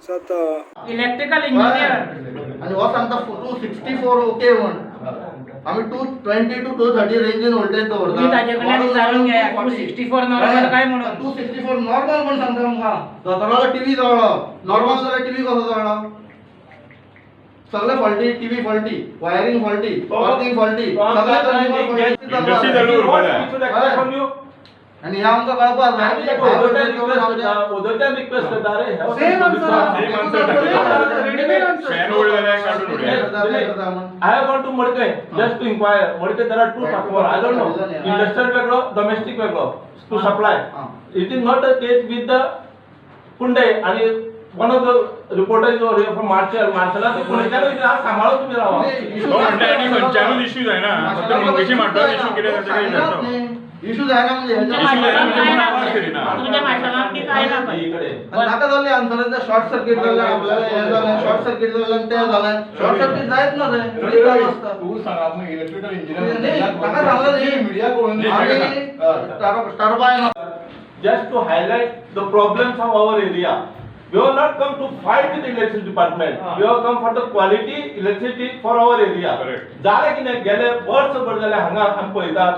Electrical engineer आणि हो सांगता 264 ओके म्हण आम्ही 220 to 230 रेंजन व्होल्टेज दवरता तुम्ही ताजेकडल्यान विचारून घ्या 264 नॉर्मल काय म्हणून 264 नॉर्मल म्हण सांगता आमकां दोतोरालो टीव्ही जळलो नॉर्मल जाल्यार टीव्ही कसो जळलो सगळे faulty TV faulty wiring faulty earthing faulty सगळे आणि हे आमकां कळपाक उदरत्यान रिक्वेस्ट करता रे I have gone to Madkai just to inquire. Madkai there are two transformers. I don't know. Industrial वेगळो, domestic वेगळो to supply. It is not the case with the Hyundai आणि one of the reporters over here from Marshall ते पुणेच्यान विचार सांभाळून तुम्ही राहा. Hyundai आणि खंयच्यानूच issue जायना. फक्त मंगेशी मारता इश्यू कितें जाता काय जाता. इशू जायना म्हणजे तुमच्या माणसाला की काय ना पण इकडे नाका जाल्ले आन्सरांचा शॉर्ट सर्किट जाल्ले आपल्याला हे झालं शॉर्ट सर्किट झालं ते झालं शॉर्ट सर्किट जायत ना ते तू सांगा आपण इलेक्ट्रिकल इंजिनियर नाका सांगलं नाही मीडिया कोण turbine just to highlight the problems of our area. We have not come to fight with the electricity department. We have come for the quality electricity for our area. Correct. जाले की नाही गेले वर्षभर जाले हांगा आमी पळयतात.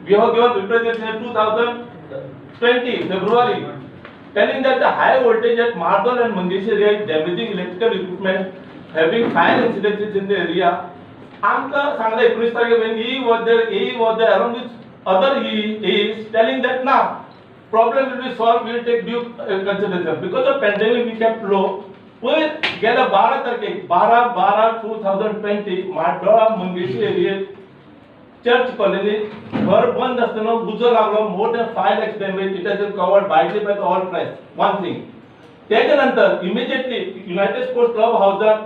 We have given representation 2020 February telling that the high voltage at Mardol and Mangesh area is damaging electrical equipment, having fire incidences in the area. आमका सांगले 19 तारखेर when he was there along with other he is telling that now problem will be solved, we will take due consideration because of pandemic we kept low. पण गेल्या 12 तारखेक 12/12/2020 माडोळा मंगेशी एरियेत church colony घर बंद असताना उजो लागलो more than 5 lakhs damage it has been covered by the all price one thing त्याच्यानंतर इमिजिएटली युनायटेड स्पोर्ट्स क्लब हाऊसात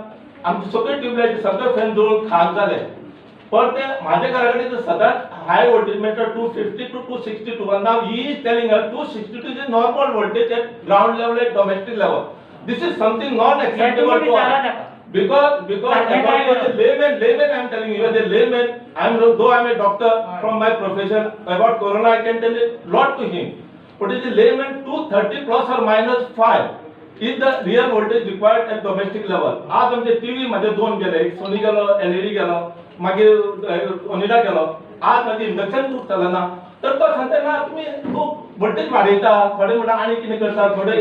आमचे सगळे ट्यूबलाइट सगळे फॅन जळून खाक झाले पण ते माझ्या घराकडे सदांच high voltage metre 250 to 262 and now he is telling us 262 is a normal voltage at ground level at domestic level. This is something non acceptable to us. Because as a layman I am telling you, as a layman, though I am a doctor from my profession about corona I can tell a lot to him. But as a layman 230 plus or minus 5 is the real voltage required at domestic level. आज आमचे TV मध्ये दोन गेले, एक Sony गेलो, LED गेलो, मागीर ओनिडा गेलो. आज माझे इंडक्शन खूप चलना. तर तो सांगता ना तुम्ही खूप व्होल्टेज वाढयता, थोडे म्हणटा आणि कितें करता, थोडे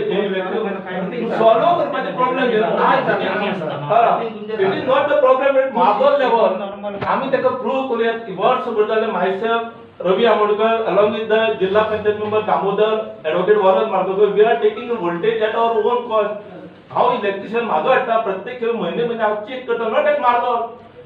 सॉल्व करपाचे problem it is not the problem at marble level. आम्ही ताका प्रूव्ह करूयात वर्सभर जाले myself Ravi Amonkar along with the जिल्हा panchayat member Damodar advocate Varad Margokar we are taking voltage at our own cost. हांव इलेक्ट्रिशियन म्हाजो हाडटा प्रत्येक म्हयने हांव चेक करता नॉट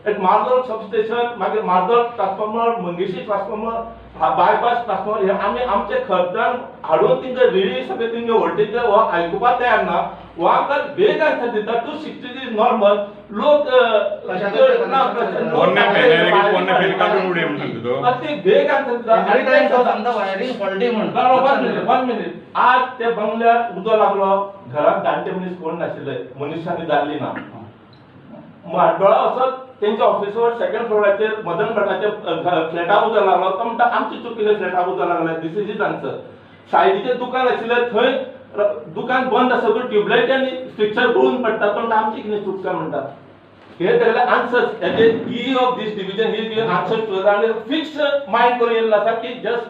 एट मार्दोल सबस्टेशन मागीर Mardol transformer Mangeshi transformer bypass transformer हे आमी आमचे खर्चान हाडून तिंका रिली सगळे तिंका व्होल्टेज हो आयकुपाक तयार ना हो आमकां वेग आन्सर दिता 260 इज नॉर्मल लोक अति वेग आन्सर दिता वायरिंग फॉल्टी म्हणटा 1 मिनिट आज ते बंगल्यार उजो लागलो घरात जाणटे मनीस कोण नाशिल्ले मनशांनी जाल्ली ना माडोळा असो त्यांच्या ऑफिसवर सेकंड फ्लोराचेर मदन भटाचे फ्लॅटाक उदक लागलो तो म्हणटा आमची चूक कितें फ्लॅटाक उदक लागलें दिस इज इज आन्सर. सायडीचें दुकान आशिल्लें थंय दुकान बंद आसा सगळ्यो ट्यूबलायटी स्ट्रिक्चर गळून पडटा तो म्हणटा आमची कितें चूक काय म्हणटा. हे तेगेले answers as A E of this division he given answer to आनी फिक्स मायंड करून येयल्लो आसा की जस्ट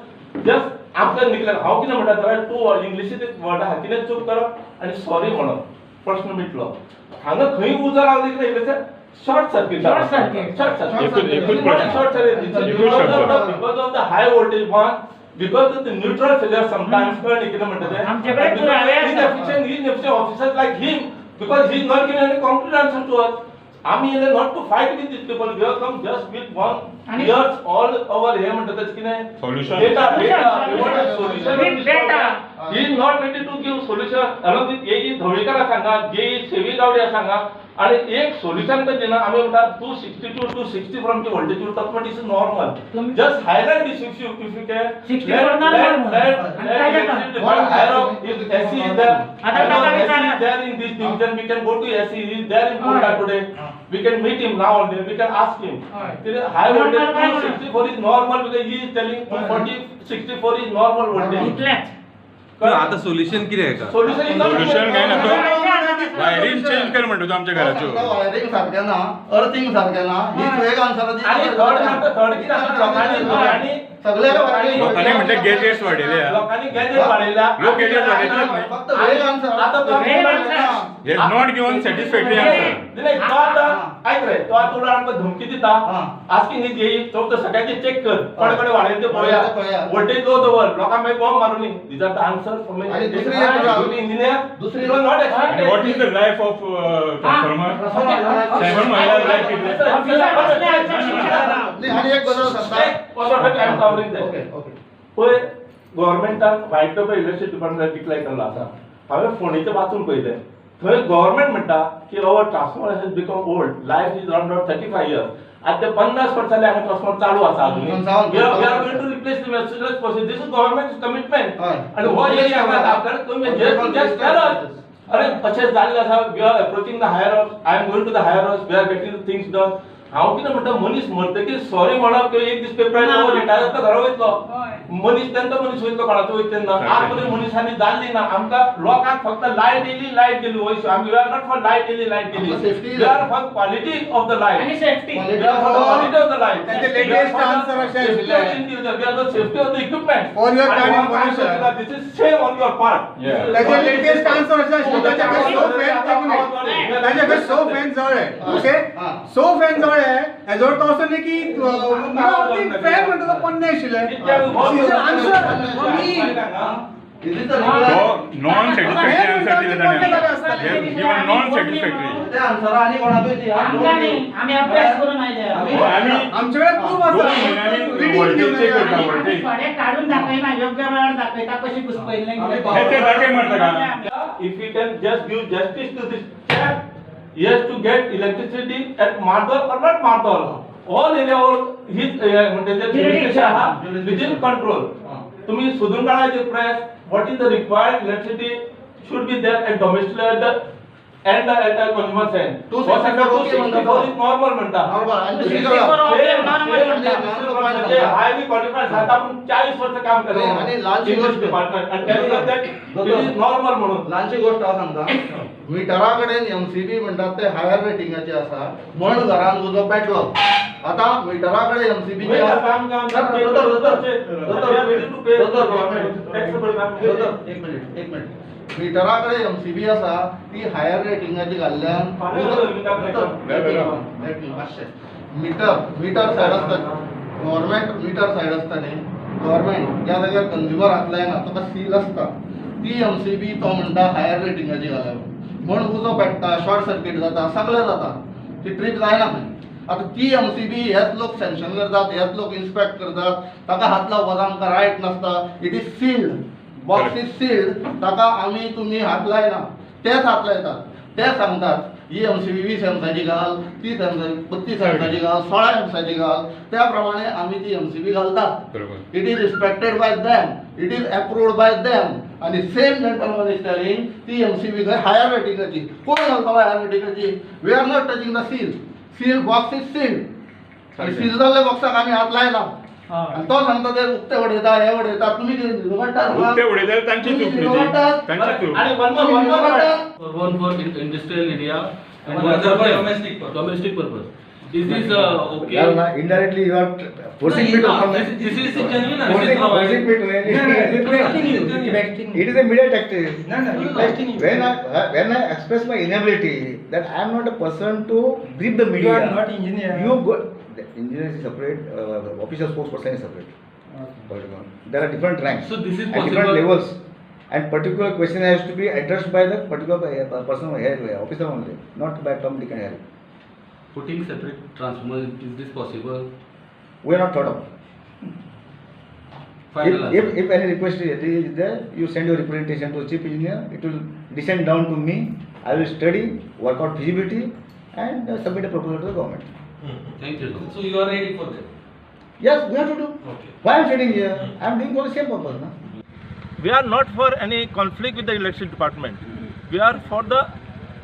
आमकां निकलें हांव कितें म्हणटा जाल्यार तूं इंग्लिशींत वर्ड आहा कितें चूक करप आनी सॉरी म्हणप प्रश्न मिटलो. हांगा खंय उजो लागलो कितें short circuit because of the high voltage one because of the neutral failure sometimes inefficient officers like him because he is not giving any concrete answer to us. आम्ही येले not to fight with these people, we have come just with one years all over here म्हणतात की नाही solution data we want a solution he is not ready to give solution along with AE Dhavalikar सांगा JE सेवी गावडे सांगा आणि एक solution तर देना आम्ही म्हणतात 262 to 60 फ्रॉम ची व्होल्टेज वर तत्व is normal just highlight this if you can 60 were normal higher of if SE is there there in this division we can go to SE he is there in Kolkata today we can meet him now and then we can ask him high voltage 264 is normal because he is telling 240 64 is normal voltage आता solution किती आहे का solution काय ना wiring change कर म्हणतो आमच्या घराच्यो. Wiring सारखे ना, अर्थिंग सारखे ना, हीच वेग आन्सर आणि थर्ड किती लोकांनी सगळे लोकांनी म्हणजे गॅजेट्स वाढले. लोकांनी गॅजेट वाढयला. लोक गॅजेट वाढयले नाही. फक्त वेग आन्सर. आता तो He has not given satisfactory answer. नाही तो आता ऐक रे तो आता तुला आमका धमकी दिता आस्किंग नी देई तो सगळ्यांचे चेक कर कोणाकडे वाढेल ते पळया व्होल्टेज लो दवर लोकांना माहिती बॉम्ब मारून दिस आर द आन्सर फ्रॉम आणि दुसरी इंजिनियर दुसरी not And what is the life of transformer? 7 महिला life किती? आणि एक गोष्ट सांगता. Okay okay. पळय गव्हर्नमेंटान white paper electricity department declare केला आसा. हांवें फोनीचें वाचून पळयलें. थंय गव्हर्नमेंट म्हणटा की our transformer has become old life is around 35 years आतां ते 50 वर्सांनी हांगा ट्रान्सफॉर्मर चालू आसा अजून we are going to replace the message process this is government commitment आणि हो एरिया आपल्याला तुम्ही जस्ट टेल अस अरे अशें जाल्लें आसा we are approaching the higher house I am going to the higher house we are getting the things done हांव कितें म्हणटा मनीस मरतकीर सॉरी म्हणप किंवा एक दीस पेपर रिटायर जाता घरा वयतलो मनीस तेंचो मनीस वयतलो कोणाचो वयत तेन्ना आज पर्यंत मनशांनी जाल्ली ना आमकां लोकांक फक्त लायट येयली लायट गेली वयस आमी we are not for light येयली लायट गेली we are for quality of the light आणि safety we are for quality of the light त्याचे latest answer अशें आशिल्लें. We are the safety of the equipment For your kind information. This is same on your part त्याचे latest answer अशें आशिल्लें ताच्याकडे so fan ताच्याकडे so fan जवळ okay so fan जवळ हेजो तो असो न्ही की फॅन म्हणटा तो पन्ने आशिल्ले आन्सर Non satisfactory answer दिले ताणे. He has given non satisfactory. ते आन्सर आणि कोणाकडे ती आमका नाही आम्ही अभ्यास करून आयले आम्ही आमच्याकडे खूप दोन असं महिन्यांनी voltage check करता voltage. थोडे काढून दाखयना योग्य वेळार दाखयता कशी घुसपयले हे ते दाखय म्हणता का? If you can just give justice to this chap, he has to get electricity at Mardol or not Mardol. All area or his jurisdiction within control. तुम्ही शोधून काढायचे प्रयास what is the required electricity should be there at domestic at the and at the consumer end. 264 is normal म्हणता. Normal आणि दुसरी highly qualified आता आपण 40 वर्ष काम करतो आणि लालची गोष्ट department and telling us that it is normal म्हणून लहानशी गोष्ट हांव सांगता मिटराकडेन एमसीबी म्हणटात ते हायर रेटिंगाचे आसा म्हण घरान तुजो पेटलो आता मिटराकडे एमसीबी एक मिनिट मिटराकडे एमसीबी आसा ती हायर रेटिंगाची घाल्ल्यान मीटर सायड आसता गव्हर्नमेंट मीटर सायड आसता न्ही गव्हर्नमेंट ज्या जाग्यार कंज्युमर हातलाय ना ताका सील आसता ती एमसीबी तो म्हणटा हायर रेटिंगाची घाल्या म्हण उजो पेट्टा शॉर्ट सर्किट जाता सगळें जाता ती ट्रीप जायना खंय आता ती एमसीबी हेच लोक सँक्शन करतात हेच लोक इन्स्पेक्ट करतात ताका हात लावपाक आमकां रायट नसता it is sealed box is sealed ताका आमी तुमी हात लायना तेच हात लायतात ते सांगतात ही एमसीबी 20 एम्साची घाल 30 एम्साची 32 एम्साची घाल 16 एम्साची घाल त्या प्रमाणे आमी ती एमसीबी घालतात it is respected by them it is approved by them आणि सेम जेंटलमॅन इज टेलिंग ती एमसीबी हायर रेटिंगाची कोण घालता हायर रेटिंगाची we are not touching the seal box is sealed आणि सील जाल्ल्या बॉक्साक आमी हात लायना आणि तो सांगता ते उक्ते उडयता हे उडयता तुम्ही उक्ते उडयता तांची चूक तांची चूक आणि one for industrial area and one for domestic purpose. Is this okay? Yeah, indirectly you are forcing me to comment. This is genuine. Forcing me to it is a media tactic. When I express my inability that I am not a person to brief the media. You are not engineer. You go. The engineer is separate. Official spokesperson is separate. There are different ranks. So this is at possible. different levels. And particular question has to be addressed by the particular person here, officer only, not by Tom, Dick and Harry. Putting separate transformers, is this possible? We are not thought of. Final answer. If any request is there, you send your representation to the chief engineer. It will descend down to me. I will study, work out feasibility, and submit a proposal to the government. Thank you. So you are ready for that? Yes, we have to do. Okay. Why I am sitting here? I am doing for the same purpose. No? We are not for any conflict with the electric department. We are for the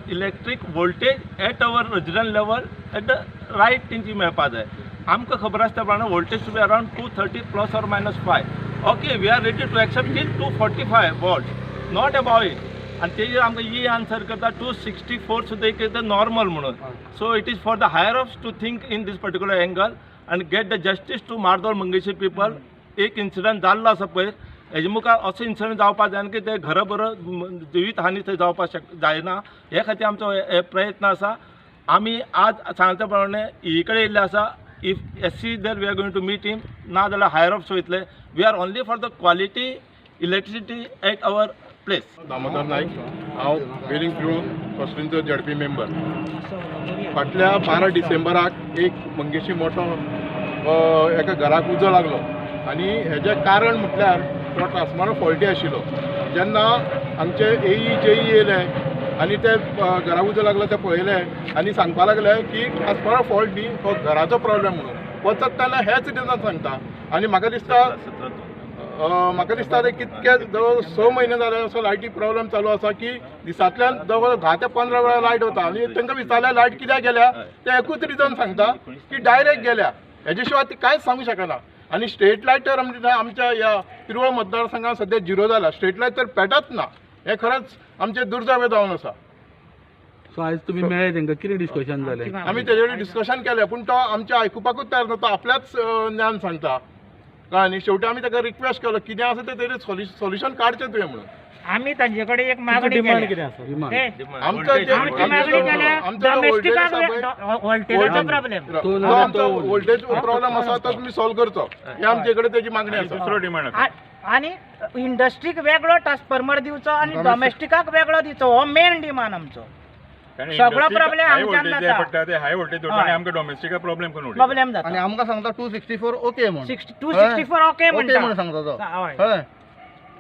electric voltage at our regional level at the right thing मेळपा जाय आमकां खबर आसता प्रमाणे voltage to be around 230 plus or minus 5. Okay, we are ready to accept till 245 volts, not above it. आणि तेजेर आमकां ही answer करता 264 सुद्दां एक नॉर्मल म्हणून. So it is for the higher offs to think in these particular angle and get the justice to Mardol Mangeshi people. एक incident जाल्लो आसा पळय हेजे मुखार असो इन्सिडंट जावपाक जाय की ते घरा बरो जिवीत हानी थंय जावपाक जायना. हे खातीर आमचो हे प्रयत्न आसा. आमी आज सांगता प्रमाणे ही कडेन येयल्ले आसा. If SC there we are going to meet him ना जाल्यार हायर ऑफ्स वयतले. We are only for the quality electricity at our place. Damodar Naik, हांव वेलिंग पिळून कॉन्स्टिट्युन्सीचो ZP मेंबर. फाटल्या 12 डिसेंबराक एक मंगेशी मोठो एका घराक उजो लागलो आनी हेजें कारण म्हटल्यार तो ट्रान्सफॉर्मर फॉल्टी आशिल्लो. जेन्ना हांगचे AE JE येयले आनी ते घरा उजो लागलो ते पळयले आनी सांगपा लागले की ट्रान्सफॉर्मर फॉल्ट न्ही तो घराचो प्रॉब्लेम म्हणून. वचत तेन्ना हेच रिजन सांगता. आनी म्हाका दिसता ते कितके जवळ 6 म्हयने जाले असो लायटी प्रॉब्लेम चालू आसा की दिसांतल्यान जवळ 10 ते 15 वेळा लायट वता. आनी तांकां विचारल्यार लायट कित्याक गेल्या ते एकूच रिजन सांगता की डायरेक्ट गेल्या. हेजे शिवाय ती कांयच सांगू शकना. आनी स्ट्रीट लायटर आमच्या ह्या पिरवळ मतदारसंघात सध्या 0 जाला. स्ट्रीट लायट तर पेटत ना. हे खरंच आमचे दुर्दैव जावन आसा. सो आज तुम्ही मेळ्ळे तांकां कितें डिस्कशन जालें? आमी तेजेर डिस्कशन केलें पूण तो आमचे आयकुपाकूच तयार ना. तो आपल्याच ज्ञान सांगता आनी शेवटी आमी ताका रिक्वेस्ट केलो कितें आसा तें तेजेर सोल्युशन काडचें तुवें म्हणून. आमी तांचे कडेन एक मागणी केली. आमचो व्होल्टेजाचो प्रॉब्लेम आमचो वोल्टेज प्रॉब्लेम आसा तो तुमी सॉल्व करचो हे आमचे कडेन तेजी मागणी आसा. दुसरो डिमांड आणि इंडस्ट्रीक वेगळो ट्रान्सफॉर्मर दिवचो आणि डोमेस्टिकाक वेगळो दिवचो हो मेन डिमांड आमचो. सगळो प्रॉब्लेम आमच्यान जाता. ते हाय व्होल्टेज आणि आमकां डोमेस्टिका प्रॉब्लेम करून प्रॉब्लेम जाता. आणि आमकां सांगता 264 ओके म्हणून. 264 ओके म्हणटा. म्हणून सांगता तो. हय. हय.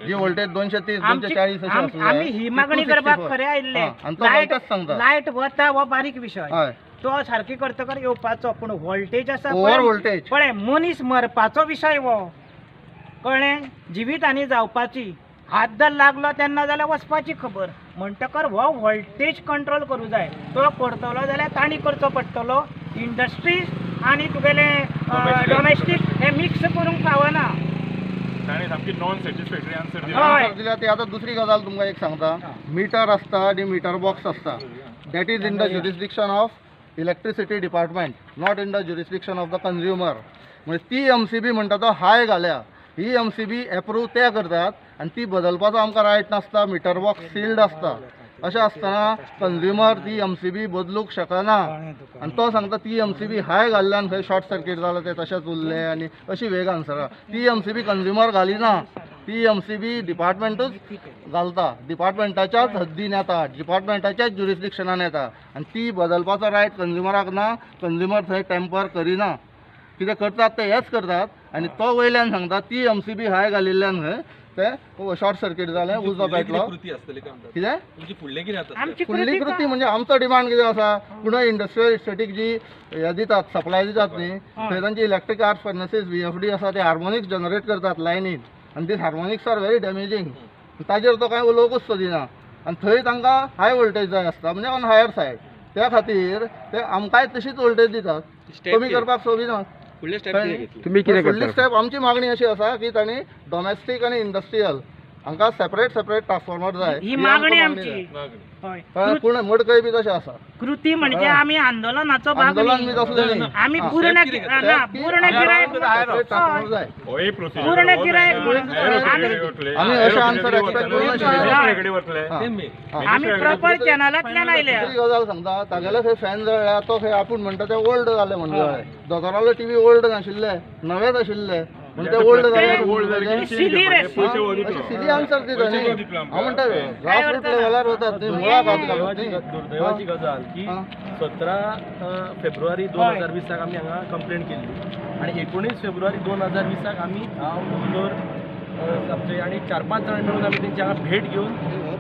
जी व्होल्टेज 230 240 अशी आसली. आमी ही मागणी करपाक खरे आयिल्ले. आणि तो व्होल्टेज सांगता. लायट वता हो बारीक विशय. हय. तो सारकी करतकर येवपाचो पूण व्होल्टेज आसा ओव्हर व्होल्टेज पळय मनीस मरपाचो विशय हो. कळ्ळें? जिवीत हानी जावपाची. हात जर लागलो तेन्ना जाल्यार वचपाची खबर. म्हणटकर हो व्होल्टेज कंट्रोल करूं जाय. तो करतलो जाल्यार तांणी करचो पडटलो. इंडस्ट्रीज आनी तुगेले डोमेस्टीक हे मिक्स करूंक फावना. ताणें सामकी नॉन सॅटिस्फॅक्टरी आन्सर हय. दिला. ते आता दुसरी गजाल तुमकां एक सांगता. मीटर आसता आनी मीटर बॉक्स आसता. That is in the jurisdiction of electricity department, not in the jurisdiction of the consumer. म्हणजे ती MCB म्हणटा तो हाय घाल्या. ही MCB एप्रूव ते करतात आनी ती बदलपाचो आमकां रायट नासता. मीटर बॉक्स सील्ड आसता. अशें आसतना कंज्युमर ती MCB बदलूंक शकना. आनी तो सांगता ती MCB हाय घाल्ल्यान खंय शॉर्ट सर्किट जालो ते तशेंच उरले आनी अशी वेग आन्सरां. ती MCB कंज्युमर घालिना. ती MCB डिपार्टमेंटूच घालता. डिपार्टमेंटाच्याच हद्दीन येता. डिपार्टमेंटाच्याच ज्युरिस्डिक्शनान येता. आनी ती बदलपाचो रायट कंज्युमराक ना. कंज्युमर थंय टेम्पर करिना. कितें करतात ते हेच करतात. आनी तो वयल्यान सांगता ती MCB हाय घालिल्ल्यान खंय ते शॉर्ट सर्किट जालें उजो पेटलो. कितें आमची फुडली कृती म्हणजे आमचो डिमांड कितें आसा. पूण इंडस्ट्रियल इस्टेटीक जी हे दितात सप्लाय दितात न्ही थंय तांची इलेक्ट्रीक आर्क फर्नसीस VFD आसा ते हार्मोनिक्स जनरेट करतात लायनीन. आनी दीस हार्मोनिक्स आर व्हेरी डॅमेजींग. ताजेर तो कांय उलोवंकूच सोदिना. आनी थंय तांकां हाय व्होल्टेज जाय आसता म्हणजे ऑन हायर सायड. त्या खातीर ते आमकांय तशीच व्होल्टेज दितात. कमी करपाक सोदिनात. तुम्ही कितें फुडली स्टेप आमची मागणी अशी आसा की तांणी डोमेस्टीक आनी इंडस्ट्रियल हांकां सेपरेट ट्रान्सफॉर्मर जाय. ही मागणी आमची. हय. पूण मडकय बी तशें आसा. कृती म्हणजे आमी आंदोलनाचो भाग आंदोलन न्ही. बी तसलें न्ही. आमी पूर्ण गिरायक ट्रान्सफॉर्मर जाय. होय प्रोसिजर पूर्ण गिरायक म्हणून आमी अशें आन्सर एक्सपेक्ट करूं. आमी प्रॉपर चॅनलांतल्यान आयल्या. दुसरी गजाल सांगता. तागेले थंय फॅन जळ्ळ्या तो खंय आपूण म्हणटा ते ओल्ड जाले म्हणले. दोतोरालो TV ओल्ड नाशिल्ले नवेच आशिल्ले. म्हणजे ते ओल्ड जाले. सिली आन्सर दिता न्ही. हांव म्हणटा ग्रासरूट लेवलार वतात न्ही मुळाक हात घालून न्ही. दुर्दैवाची गजाल की 17 फेब्रुवारी 2020 आमी हांगा कंप्लेंट केल्ली आनी 19 फेब्रुवारी 2020 आमी हांव आमचे आनी 4-5 जाण मेळून आमी तेंची हांगा भेट घेवन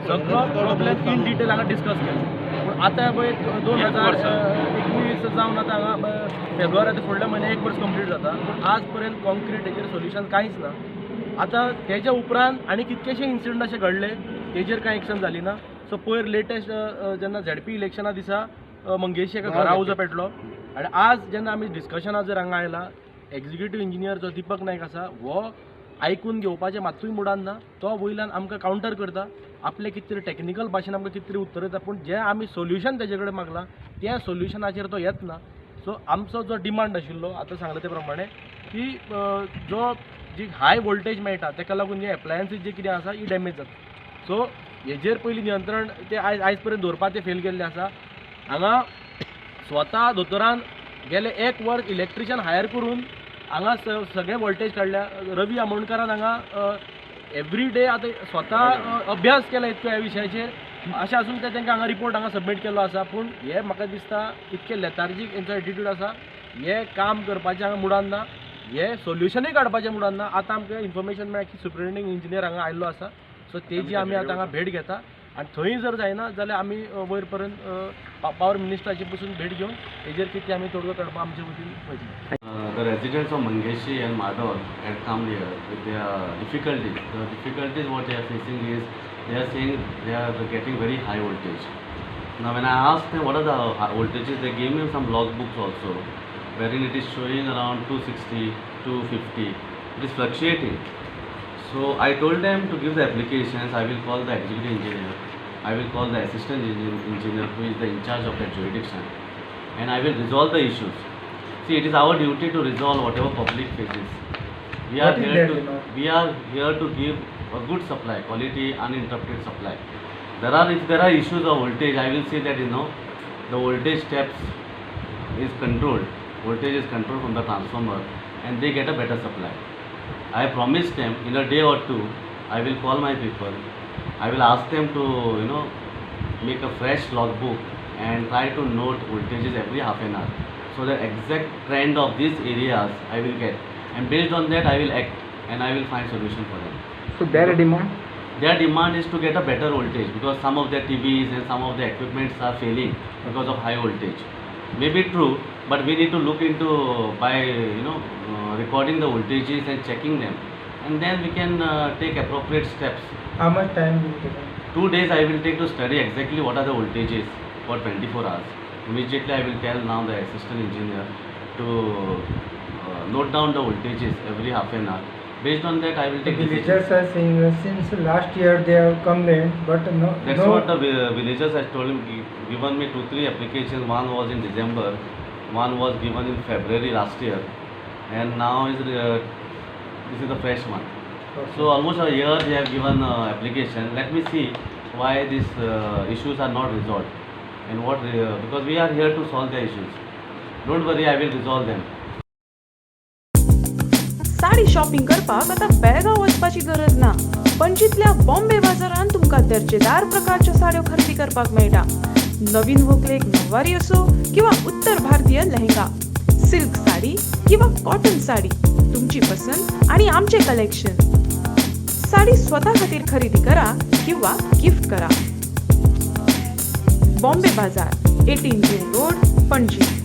सगळो प्रॉब्लेम इन डिटेल हांगा डिस्कस केलो. पूण आतां पळय 2021 जावन आतां हांगा फेब्रुवारी फुडल्या म्हयन्याक 1 वर्स कंप्लीट जाता. पूण आज पर्यंत कॉन्क्रीट हेजेर सोल्युशन कांयच ना. आतां तेच्या उपरांत आनी कितकेशे इन्सिडंट अशे घडले तेजेर कांय एक्शन जाली ना. सो पयर लेटेस्ट जेन्ना ZP इलेक्शना दिसा मंगेशी एका घरा उजो पेटलो आनी आज जेन्ना आमी डिस्कशना जर हांगा आयला एक्झिक्युटीव इंजिनियर जो दीपक नायक आसा हो आयकून घेवपाचें मात्तूय मुडान ना. तो वयल्यान आमकां कावंटर करता आपले कितें तरी टॅक्निकल भाशेन आमकां कितें तरी उत्तर दिता, पूण जें आमी सोल्युशन तेजे कडेन मागलां त्या सोल्युशनाचेर तो येतना. सो आमचो जो डिमांड आशिल्लो आतां सांगले ते प्रमाणे की जी हाय वोल्टेज मेळटा ताका लागून जे एप्लायन्सीस जे कितें आसा ही डॅमेज जाता. सो हेजेर पयलीं नियंत्रण ते आयज पर्यंत दवरपाक ते फेल केल्ले आसा. हांगा स्वता दोतोरान गेले 1 वर्स इलेक्ट्रिशियन हायर करून हांगा सगळे वोल्टेज काडल्या. रवी आमोणकरान हांगा एवरी डे आतां स्वता अभ्यास केला इतको ह्या विशयाचेर. अशें आसून ते तांकां हांगा रिपोर्ट हांगा सबमीट केल्लो आसा. पूण हे म्हाका दिसता इतके लेथार्जीक हेंचो एटिट्यूड आसा, हे काम करपाचें हांगा मुडान ना, हे सोल्युशनूय काडपाचें मुडान ना. आतां आमकां इन्फॉर्मेशन मेळ्ळा की सुपरिटेंडिंग इंजिनियर हांगा आयिल्लो आसा. सो तेजी आमी आतां हांगा भेट घेता आनी थंय जर जायना जाल्यार आमी वयर पर्यंत पावर मिनिस्टराची पसून भेट घेवन हेजेर कितें आमी तोडगो काडपाक आमचे वतीन वयतले. The residents of Mangeshi and Madhav had come here with their difficulties. The difficulties what they are facing is they are saying they are getting very high voltage. Now when I asked them what are the voltages, they gave me some logbooks also wherein it is showing around 260, 250. It is fluctuating. So I told them to give the applications. I will call the executive engineer. I will call the assistant engineer who is the in charge of that jurisdiction, and I will resolve the issues. See, it is our duty to resolve whatever public faces. We are here to give a good supply, quality, uninterrupted supply. If there are issues of voltage, I will say that the voltage steps is controlled. Voltage is controlled from the transformer, and they get a better supply. I promised them in a day or two, I will call my people. I will ask them to make a fresh logbook and try to note voltages every half an hour. So the exact trend of these areas I will get, and based on that I will act and I will find solution for them. So their demand? Their demand is to get a better voltage because some of their TVs and some of the equipments are failing because of high voltage. Maybe true, but we need to look into by recording the voltages and checking them, and then we can take appropriate steps. How much time will it take? 2 days I will take to study exactly what are the voltages for 24 hours. Immediately I will tell now the assistant engineer to note down the voltages every half an hour. Based on that I will take decisions. Villagers are saying since last year they have complained, but no. That's what the villagers has told him. Given me 2-3 applications. One was in December, one was given in February last year, and now this is the fresh one. Okay. So almost a year they have given application. Let me see why these issues are not resolved and what because we are here to solve the issues. Don't worry, I will resolve them. Sari shopping करपाक आता बेळगांव वचपाची गरज ना. पणजीतल्या बॉम्बे बाजारात तुमका दर्जेदार प्रकारच्या साड्यो खरेदी करपाक मेळटा. नवीन व्हंकलेक नववारी असो किंवा उत्तर भारतीय लेहंगा, सिल्क साडी किंवा कॉटन साडी, तुमची पसंत आणि आमचे कलेक्शन. साडी स्वतः खातीर खरेदी करा किंवा गिफ्ट करा. बॉम्बे बाजार, 18 जेल रोड, पणजी.